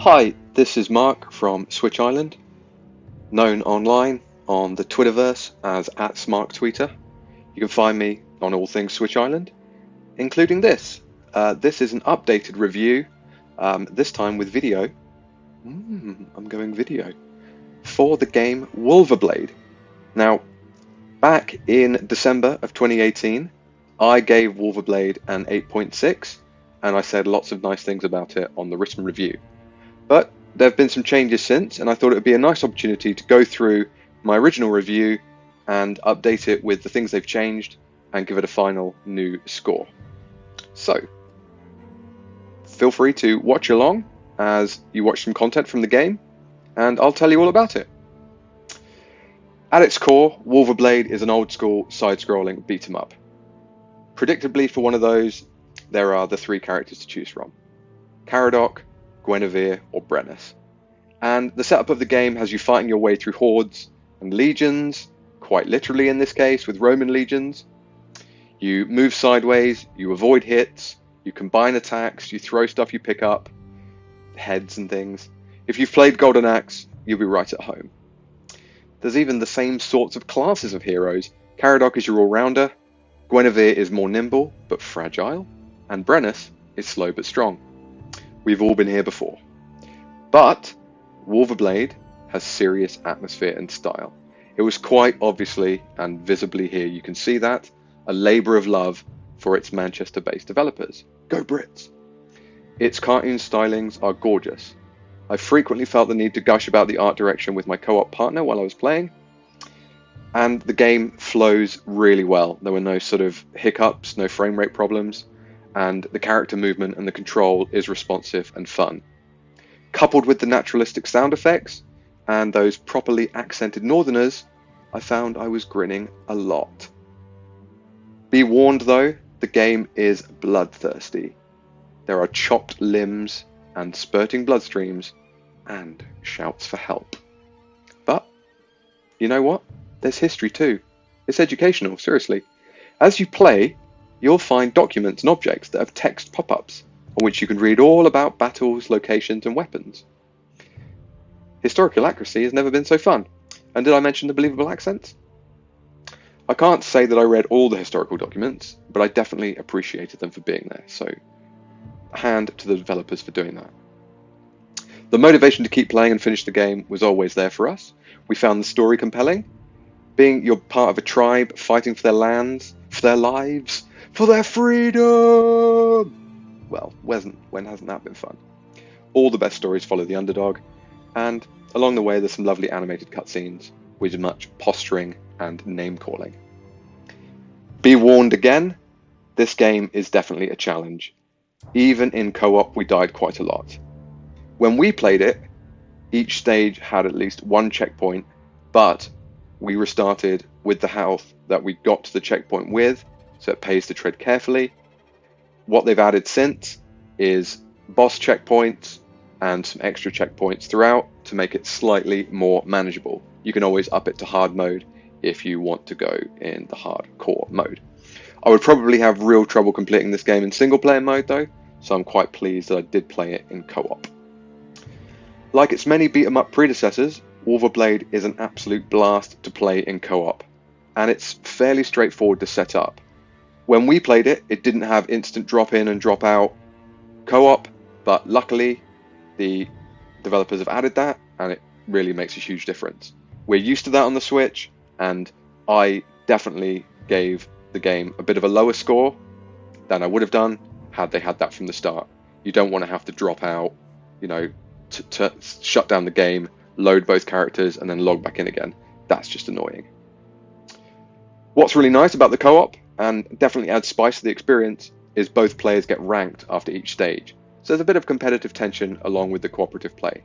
Hi, this is Mark from Switch Island, known online on the Twitterverse as @SmarkTweeter. You can find me on all things Switch Island, including this. This is an updated review, this time with video. I'm going video. For the game Wulverblade. Now, back in December of 2018, I gave Wulverblade an 8.6, and I said lots of nice things about it on the written review. But there have been some changes since, and I thought it would be a nice opportunity to go through my original review and update it with the things they've changed and give it a final new score. So, feel free to watch along as you watch some content from the game, and I'll tell you all about it. At its core, Wulverblade is an old-school side-scrolling beat-em-up. Predictably, for one of those, there are the three characters to choose from: Caradoc, Guinevere, or Brennus. And the setup of the game has you fighting your way through hordes and legions, quite literally in this case with Roman legions. You move sideways, you avoid hits, you combine attacks, you throw stuff you pick up, heads and things. If you've played Golden Axe, you'll be right at home. There's even the same sorts of classes of heroes. Caradoc is your all-rounder, Guinevere is more nimble but fragile, and Brennus is slow but strong. We've all been here before. But Wulverblade has serious atmosphere and style. It was quite obviously and visibly here, you can see that, a labour of love for its Manchester-based developers. Go Brits! Its cartoon stylings are gorgeous. I frequently felt the need to gush about the art direction with my co-op partner while I was playing, and the game flows really well. There were no sort of hiccups, no frame rate problems, and the character movement and the control is responsive and fun. Coupled with the naturalistic sound effects and those properly accented northerners, I found I was grinning a lot. Be warned though, the game is bloodthirsty. There are chopped limbs and spurting bloodstreams and shouts for help. But, you know what? There's history too. It's educational, seriously. As you play, you'll find documents and objects that have text pop-ups on which you can read all about battles, locations and weapons. Historical accuracy has never been so fun. And did I mention the believable accents? I can't say that I read all the historical documents, but I definitely appreciated them for being there, so hand to the developers for doing that. The motivation to keep playing and finish the game was always there for us. We found the story compelling. Being you're part of a tribe fighting for their lands, for their lives, for their freedom! Well, when hasn't that been fun? All the best stories follow the underdog, and along the way there's some lovely animated cutscenes with much posturing and name-calling. Be warned again, this game is definitely a challenge. Even in co-op we died quite a lot. When we played it, each stage had at least one checkpoint, but we restarted with the health that we got to the checkpoint with, so it pays to tread carefully. What they've added since is boss checkpoints and some extra checkpoints throughout to make it slightly more manageable. You can always up it to hard mode if you want to go in the hardcore mode. I would probably have real trouble completing this game in single player mode though, so I'm quite pleased that I did play it in co-op. Like its many beat 'em up predecessors, Wulverblade is an absolute blast to play in co-op, and it's fairly straightforward to set up. When we played it, it didn't have instant drop in and drop out co-op, but luckily the developers have added that, and it really makes a huge difference. We're used to that on the Switch, and I definitely gave the game a bit of a lower score than I would have done had they had that from the start. You don't want to have to drop out, to shut down the game, load both characters, and then log back in again. That's just annoying. What's really nice about the co-op, and definitely adds spice to the experience, is both players get ranked after each stage. So there's a bit of competitive tension along with the cooperative play.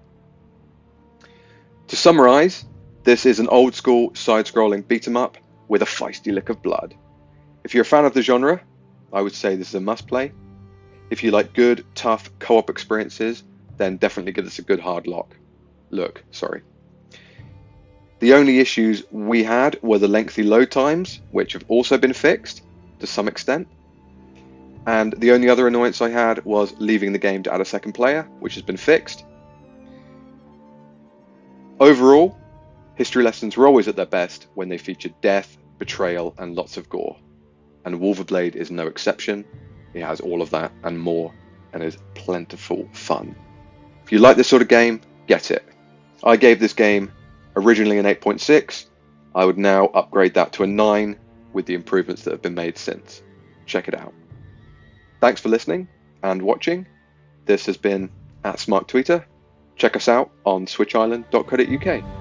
To summarise, this is an old school side-scrolling beat-em-up with a feisty lick of blood. If you're a fan of the genre, I would say this is a must-play. If you like good, tough co-op experiences, then definitely give this a good hard look. The only issues we had were the lengthy load times, which have also been fixed to some extent. And the only other annoyance I had was leaving the game to add a second player, which has been fixed. Overall, history lessons were always at their best when they featured death, betrayal, and lots of gore. And Wulverblade is no exception. It has all of that and more, and is plentiful fun. If you like this sort of game, get it. I gave this game originally an 8.6. I would now upgrade that to a 9 with the improvements that have been made since. Check it out. Thanks for listening and watching. This has been @SmarkTweeter. Check us out on switchisland.co.uk.